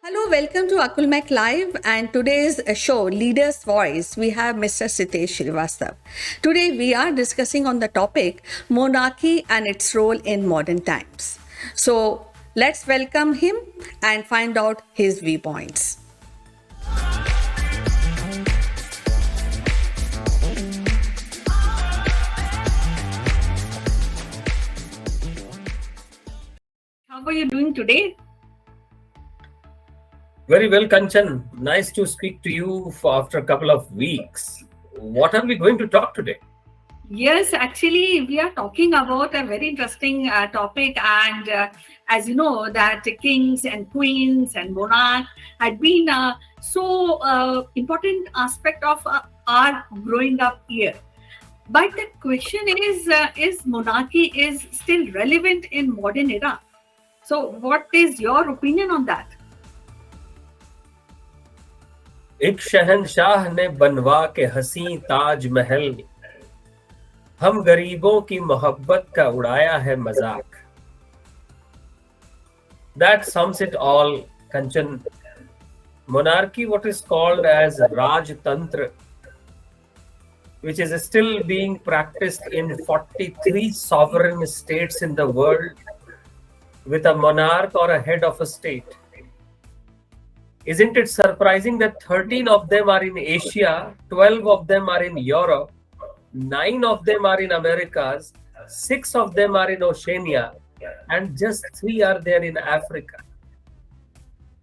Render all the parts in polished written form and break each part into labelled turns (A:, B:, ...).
A: Hello, welcome to Akulmach Live and today's show, Leader's Voice. We have Mr. Sitesh Srivastav. Today we are discussing on the topic monarchy and its role in modern times. So let's welcome him and find out his viewpoints. How are you doing today?
B: Very well, Kanchan. Nice to speak to you after a couple of weeks. What are we going to talk today?
A: Yes, actually, we are talking about a very interesting topic, and as you know, that kings and queens and monarch had been so important aspect of our growing up here. But the question is monarchy is still relevant in modern era? So, what is your opinion on that?
B: एक शहंशाह ने बनवा के हसी ताज महल, हम गरीबों की मोहब्बत का उड़ाया है मजाक. That sums it all, Kanchan. Monarchy, what is called as Rajtantra, which is still being practiced in 43 sovereign states in the world, with a monarch or a head of a state. Isn't it surprising that 13 of them are in Asia, 12 of them are in Europe, 9 of them are in Americas, 6 of them are in Oceania, and just 3 are there in Africa.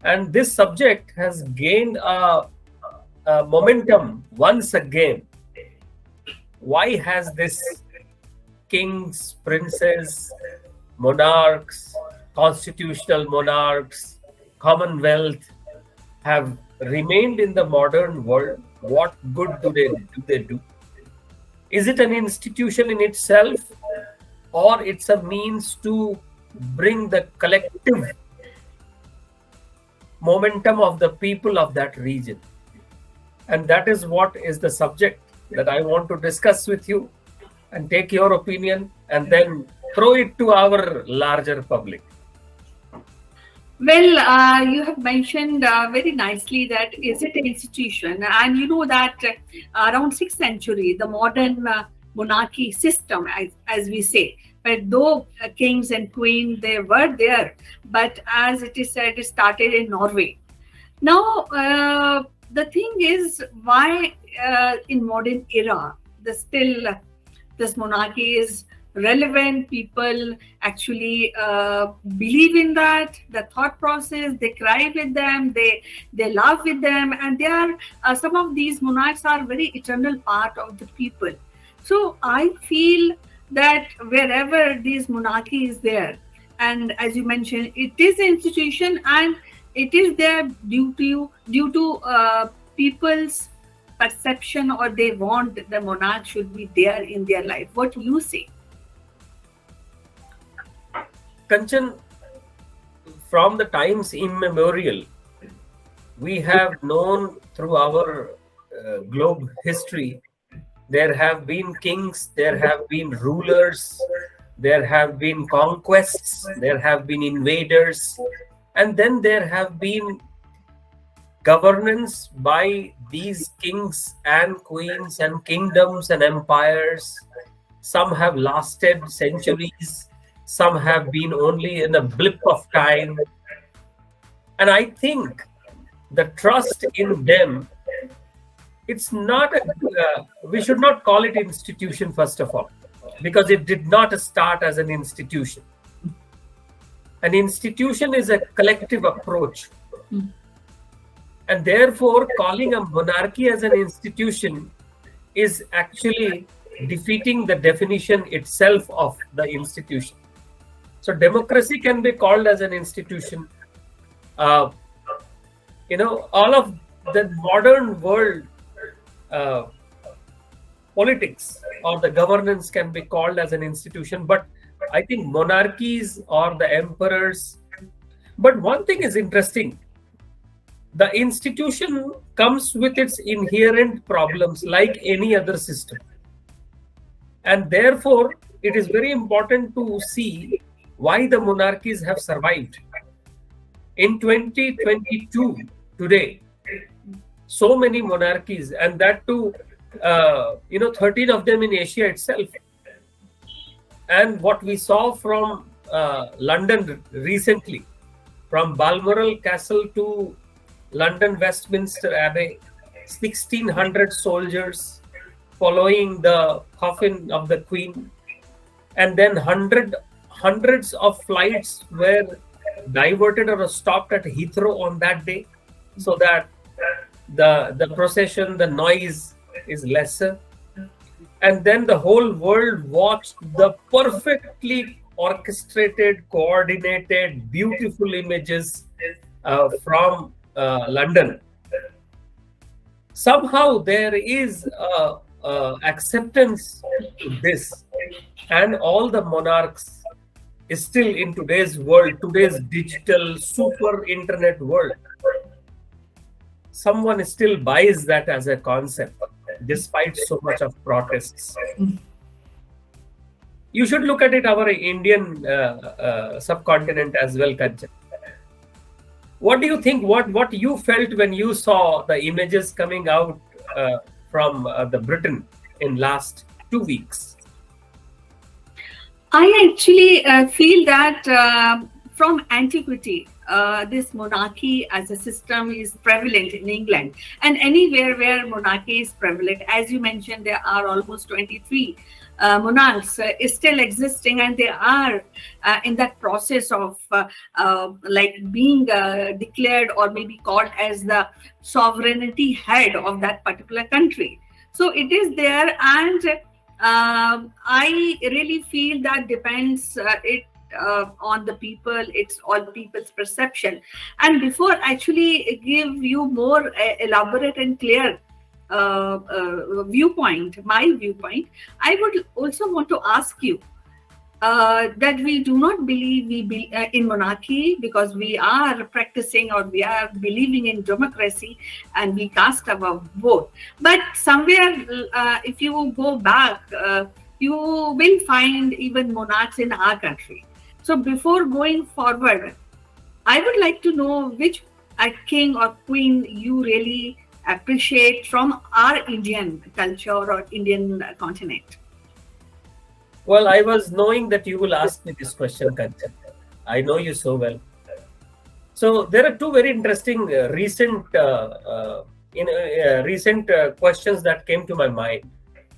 B: And this subject has gained a momentum once again. Why has this kings, princes, monarchs, constitutional monarchs, commonwealth have remained in the modern world? What good do they do? Is it an institution in itself, or it's a means to bring the collective momentum of the people of that region? And that is what is the subject that I want to discuss with you and take your opinion and then throw it to our larger public.
A: Well, you have mentioned very nicely that is it an institution, and you know that around 6th century, the modern monarchy system, as we say, but though kings and queens they were there, but as it is said, it started in Norway. Now, the thing is, why in modern era, this monarchy is relevant. People actually believe in that, the thought process, they cry with them, they laugh with them, and they are some of these monarchs are very eternal part of the people. So I feel that wherever this monarchy is there, and as you mentioned, it is an institution and it is there due to people's perception, or they want the monarch should be there in their life. What do you say?
B: Kanchan, from the times immemorial, we have known through our globe history, there have been kings, there have been rulers, there have been conquests, there have been invaders, and then there have been governance by these kings and queens and kingdoms and empires. Some have lasted centuries. Some have been only in a blip of time. And I think the trust in them, it's not, we should not call it institution first of all, because it did not start as an institution. An institution is a collective approach. And therefore, calling a monarchy as an institution is actually defeating the definition itself of the institution. So democracy can be called as an institution. All of the modern world politics or the governance can be called as an institution. But I think monarchies or the emperors. But one thing is interesting. The institution comes with its inherent problems like any other system. And therefore, it is very important to see why the monarchies have survived. In 2022, today, so many monarchies, and that too, 13 of them in Asia itself. And what we saw from London recently, from Balmoral Castle to London Westminster Abbey, 1,600 soldiers following the coffin of the Queen, and then hundreds of flights were diverted or stopped at Heathrow on that day, so that the procession, the noise is lesser. And then the whole world watched the perfectly orchestrated, coordinated, beautiful images from London. Somehow there is acceptance to this, and all the monarchs is still in today's world, today's digital super internet world. Someone still buys that as a concept, despite so much of protests. You should look at it, our Indian subcontinent as well, Kanchan. What do you think? What you felt when you saw the images coming out from the Britain in last 2 weeks?
A: I actually feel that from antiquity, this monarchy as a system is prevalent in England, and anywhere where monarchy is prevalent. As you mentioned, there are almost 23 monarchs is still existing, and they are in that process of like being declared or maybe called as the sovereignty head of that particular country. So it is there, and I really feel that depends on the people. It's all people's perception. And before actually give you more elaborate and clear viewpoint, my viewpoint, I would also want to ask you that we do not believe in monarchy because we are practicing or we are believing in democracy and we cast our vote. But somewhere, if you go back, you will find even monarchs in our country. So before going forward, I would like to know which king or queen you really appreciate from our Indian culture or Indian continent.
B: Well, I was knowing that you will ask me this question, Kanchan. I know you so well. So there are two very interesting recent questions that came to my mind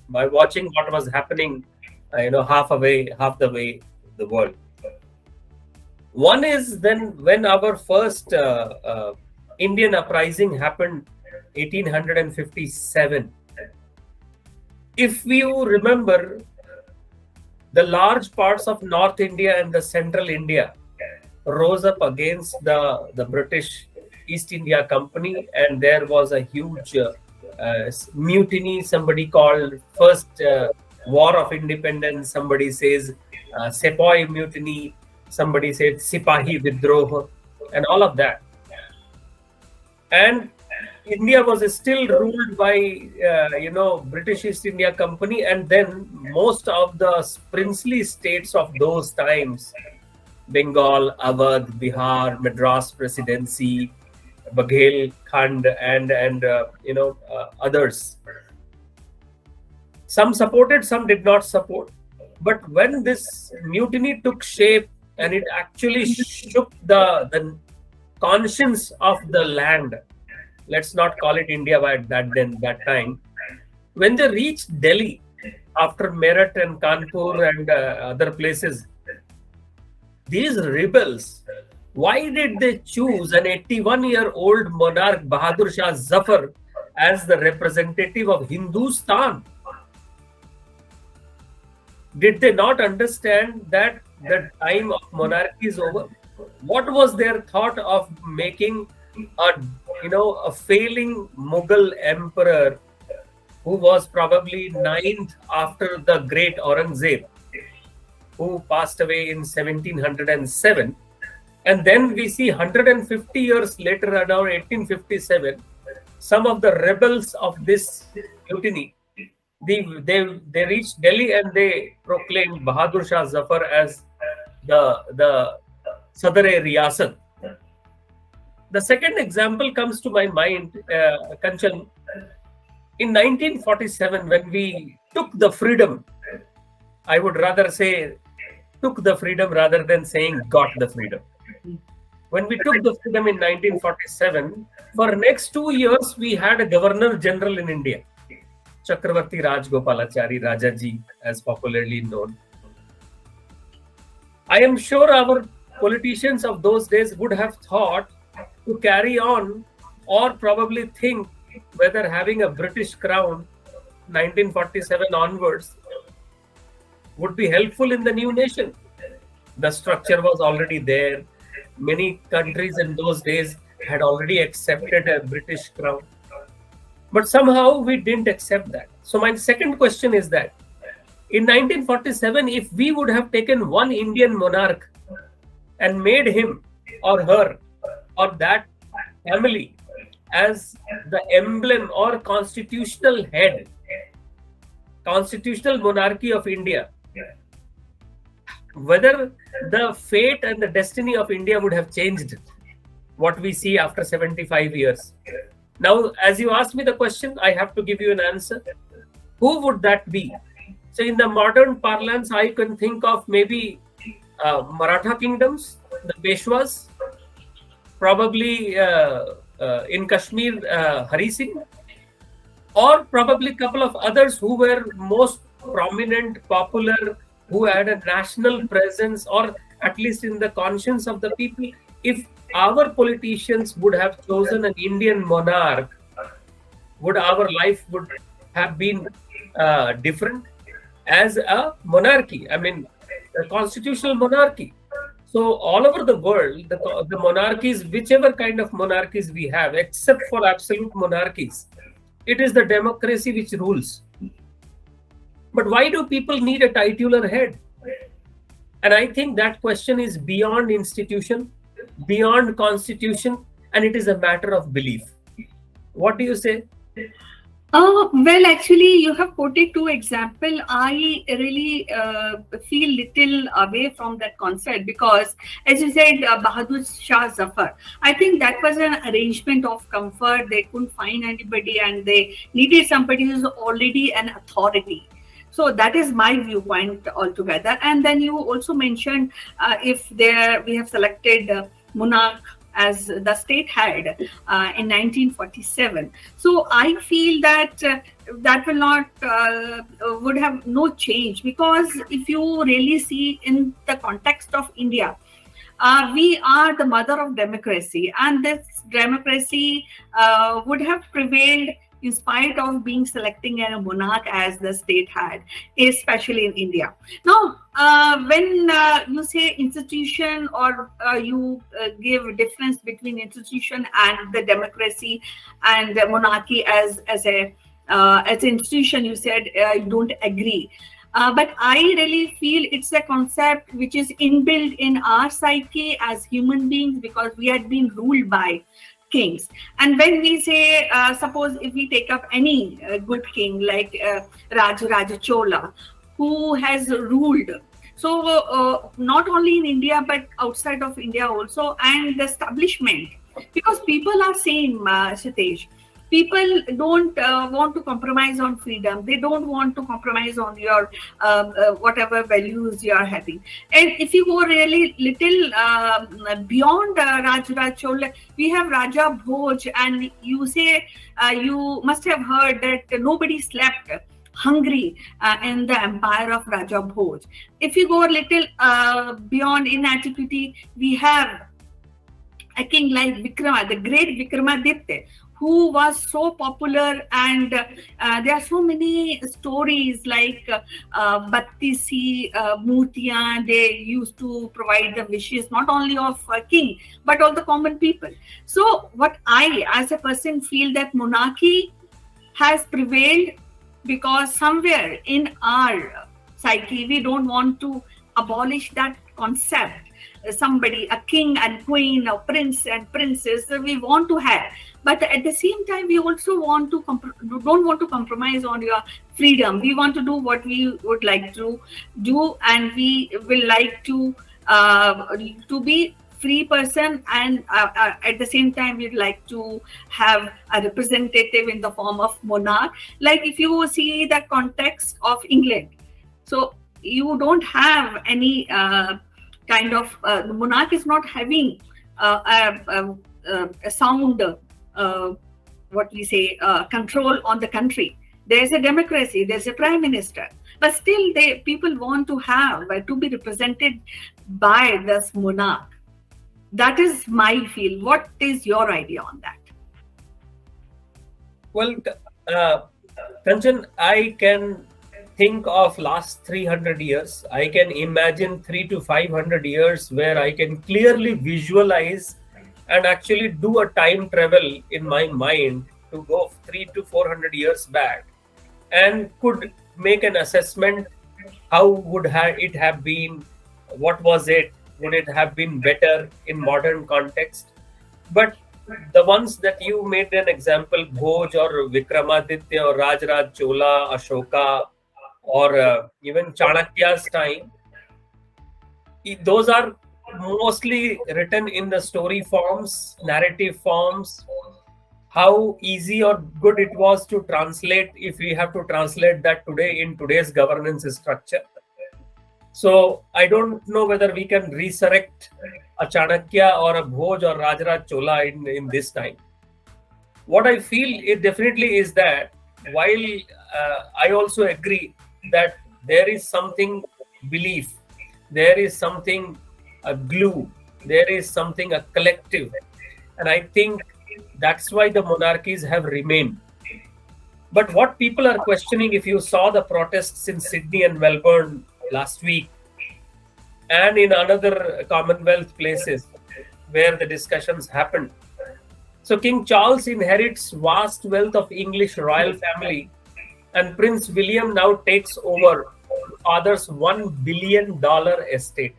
B: by watching what was happening, half the way the world. One is then when our first Indian uprising happened, 1857. If you remember, the large parts of North India and the Central India rose up against the British East India Company, and there was a huge mutiny. Somebody called First War of Independence. Somebody says Sepoy Mutiny. Somebody said Sipahi Vidroh, and all of that. And India was still ruled by, British East India Company, and then most of the princely states of those times, Bengal, Awadh, Bihar, Madras Presidency, Baghelkhand, and others. Some supported, some did not support. But when this mutiny took shape and it actually shook the conscience of the land, let's not call it India by that time. When they reached Delhi after Meerut and Kanpur and other places, these rebels, why did they choose an 81-year-old monarch, Bahadur Shah Zafar, as the representative of Hindustan? Did they not understand that the time of monarchy is over? What was their thought of making a failing Mughal emperor who was probably 9th after the great Aurangzeb, who passed away in 1707? And then we see 150 years later, around 1857, some of the rebels of this mutiny, they reached Delhi and they proclaimed Bahadur Shah Zafar as the Sadr-e-Riyasat. The second example comes to my mind, Kanchan. In 1947, when we took the freedom, I would rather say took the freedom rather than saying got the freedom. When we took the freedom in 1947, for next 2 years, we had a Governor General in India, Chakravarti Rajgopalachari, Rajaji, as popularly known. I am sure our politicians of those days would have thought to carry on or probably think whether having a British crown 1947 onwards would be helpful in the new nation. The structure was already there. Many countries in those days had already accepted a British crown. But somehow we didn't accept that. So my second question is that in 1947, if we would have taken one Indian monarch and made him or her or that family as the emblem or constitutional head, constitutional monarchy of India, whether the fate and the destiny of India would have changed, what we see after 75 years. Now, as you asked me the question, I have to give you an answer. Who would that be? So in the modern parlance, I can think of maybe Maratha kingdoms, the Peshwas, probably in Kashmir, Hari Singh, or probably a couple of others who were most prominent, popular, who had a national presence, or at least in the conscience of the people. If our politicians would have chosen an Indian monarch, would our life would have been different as a monarchy? I mean, a constitutional monarchy. So all over the world, the monarchies, whichever kind of monarchies we have, except for absolute monarchies, it is the democracy which rules. But why do people need a titular head? And I think that question is beyond institution, beyond constitution, and it is a matter of belief. What do you say?
A: Well, actually, you have quoted two examples. I really feel little away from that concept because, as you said, Bahadur Shah Zafar, I think that was an arrangement of comfort. They couldn't find anybody and they needed somebody who's already an authority. So that is my viewpoint altogether. And then you also mentioned if we have selected monarch as the state head in 1947. So I feel that that will not would have no change, because if you really see in the context of India, we are the mother of democracy, and this democracy would have prevailed in spite of being selecting a monarch as the state head, especially in India. Now, when you say institution, or you give difference between institution and the democracy and the monarchy as an institution, you said you don't agree. But I really feel it's a concept which is inbuilt in our psyche as human beings, because we had been ruled by kings. And when we say, suppose if we take up any good king like Raja Chola, who has ruled, so not only in India but outside of India also, and the establishment, because people are same, Sitesh. People don't want to compromise on freedom. They don't want to compromise on your whatever values you are having. And if you go really little beyond Raj Chola, we have Raja Bhoj, and you say you must have heard that nobody slept hungry in the empire of Raja Bhoj. If you go a little beyond in antiquity, we have a king like Vikrama, the great Vikramaditya, who was so popular, and there are so many stories like Battisi Murtiyan. They used to provide the wishes not only of a king but of the common people. So what I as a person feel, that monarchy has prevailed because somewhere in our psyche we don't want to abolish that concept. Somebody, a king and queen, a prince and princess, we want to have, but at the same time we also want to don't want to compromise on your freedom. We want to do what we would like to do, and we will like to be free person, and at the same time we'd like to have a representative in the form of monarch. Like if you see the context of England, so you don't have any kind of the monarch is not having a sound what we say control on the country. There's a democracy, there's a prime minister, but still people want to have to be represented by this monarch. That is my feel. What is your idea on that?
B: Well, Kanchan, I can think of last 300 years. I can imagine 3 to 500 years where I can clearly visualize and actually do a time travel in my mind to go 3 to 400 years back, and could make an assessment. How would it have been? What was it? Would it have been better in modern context? But the ones that you made an example, Bhoj or Vikramaditya or Rajraj Chola, Ashoka, or even Chanakya's time, those are mostly written in the story forms, narrative forms. How easy or good it was to translate, if we have to translate that today in today's governance structure. So I don't know whether we can resurrect a Chanakya or a Bhoj or Rajraj Chola in this time. What I feel it definitely is that while I also agree that there is something belief, there is something a glue, there is something a collective, and I think that's why the monarchies have remained. But what people are questioning, if you saw the protests in Sydney and Melbourne last week, and in another Commonwealth places where the discussions happened. So King Charles inherits vast wealth of English royal family, and Prince William now takes over father's $1 billion estate.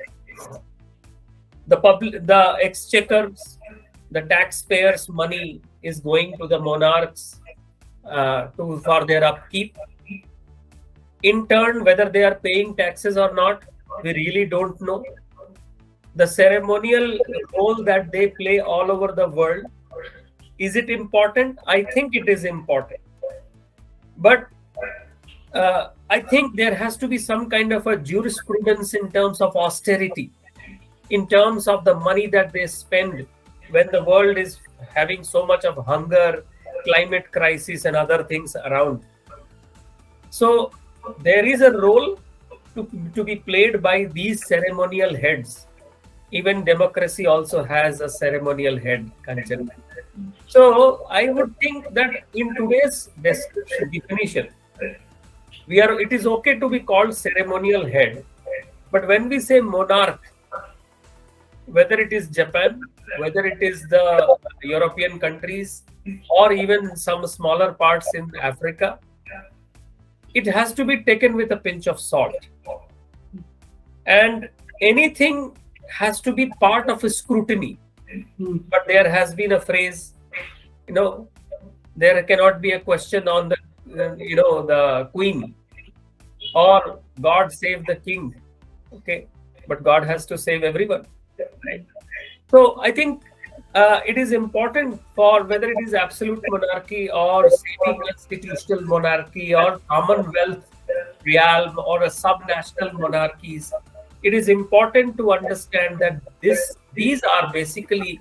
B: The exchequers, the taxpayers' money is going to the monarchs for their upkeep. In turn, whether they are paying taxes or not, we really don't know. The ceremonial role that they play all over the world, is it important? I think it is important. But I think there has to be some kind of a jurisprudence in terms of austerity, in terms of the money that they spend when the world is having so much of hunger, climate crisis, and other things around. So there is a role to be played by these ceremonial heads. Even democracy also has a ceremonial head, Kanchan. So I would think that in today's definition, it is okay to be called ceremonial head. But when we say monarch, whether it is Japan, whether it is the European countries, or even some smaller parts in Africa, it has to be taken with a pinch of salt. And anything has to be part of a scrutiny. But there has been a phrase, there cannot be a question on the queen, or God save the king. Okay, but God has to save everyone. Right? So I think it is important, for whether it is absolute monarchy or semi-constitutional monarchy or Commonwealth realm or a sub-national monarchies, it is important to understand that these are basically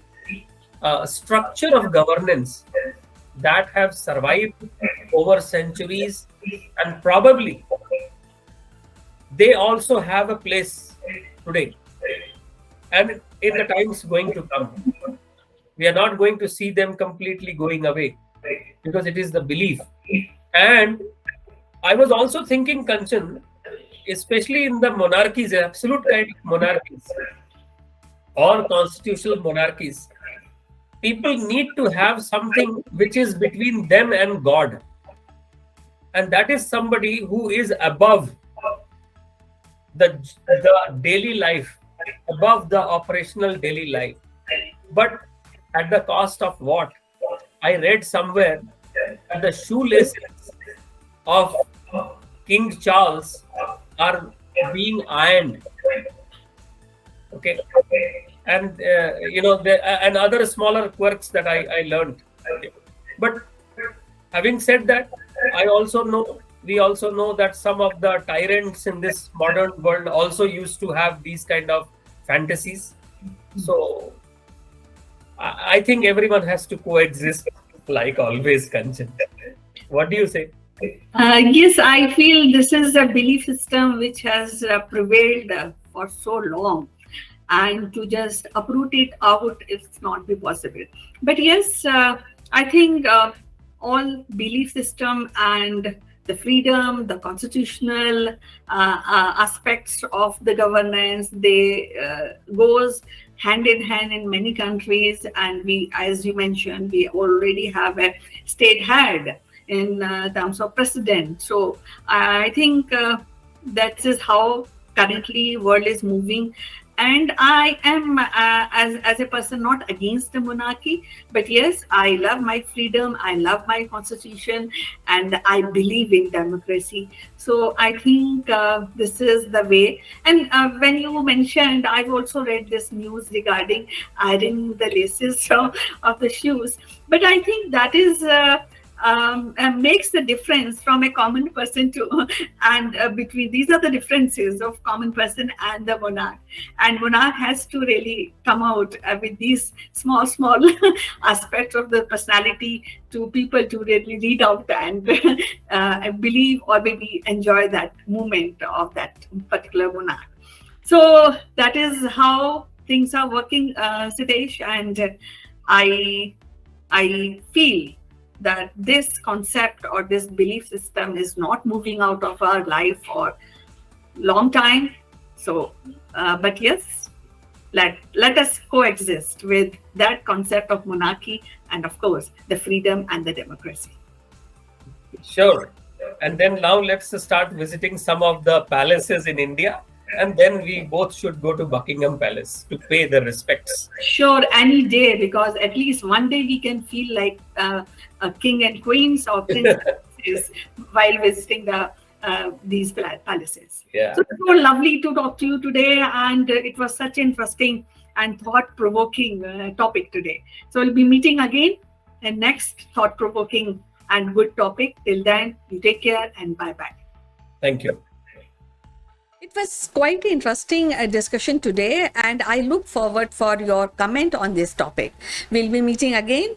B: a structure of governance that have survived over centuries, and probably they also have a place today and in the times going to come. We are not going to see them completely going away, because it is the belief. And I was also thinking, Kanchan, especially in the monarchies, absolute kind of monarchies or constitutional monarchies, people need to have something which is between them and God. And that is somebody who is above the daily life, above the operational daily life. But at the cost of what? I read somewhere that the shoelaces of King Charles are being ironed. Okay. and and other smaller quirks that I learned. Okay. But having said that, we also know that some of the tyrants in this modern world also used to have these kind of fantasies. So I think everyone has to coexist, like always, Kanchan. What do you say?
A: Yes, I feel this is a belief system which has prevailed for so long, and to just uproot it out, it's not be possible. But yes, I think all belief system and the freedom, the constitutional aspects of the governance, they goes hand in hand in many countries. And we, as you mentioned, we already have a state head in terms of president. So I think that is how currently world is moving. And I am, as a person, not against the monarchy, but yes, I love my freedom, I love my constitution, and I believe in democracy. So I think this is the way. And when you mentioned, I've also read this news regarding ironing the laces of the shoes. But I think that is makes the difference from a common person to and between, these are the differences of common person and the monarch. And monarch has to really come out with these small aspects of the personality to people to really read out and believe or maybe enjoy that moment of that particular monarch. So that is how things are working, Siddesh. And I feel that this concept or this belief system is not moving out of our life for long time. So, but yes, let us coexist with that concept of monarchy and, of course, the freedom and the democracy.
B: Sure. And then now let's start visiting some of the palaces in India. And then we both should go to Buckingham Palace to pay the respects.
A: Sure, any day, because at least one day we can feel like a king and queens or princesses while visiting these palaces.
B: Yeah.
A: So it was lovely to talk to you today, and it was such interesting and thought-provoking topic today. So we'll be meeting again in next thought-provoking and good topic. Till then, you take care and bye-bye.
B: Thank you.
C: It was quite interesting discussion today, and I look forward for your comment on this topic. We'll be meeting again.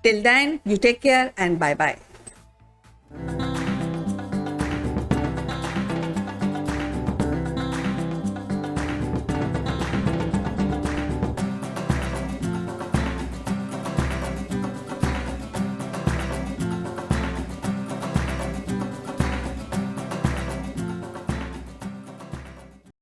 C: Till then, you take care and bye-bye.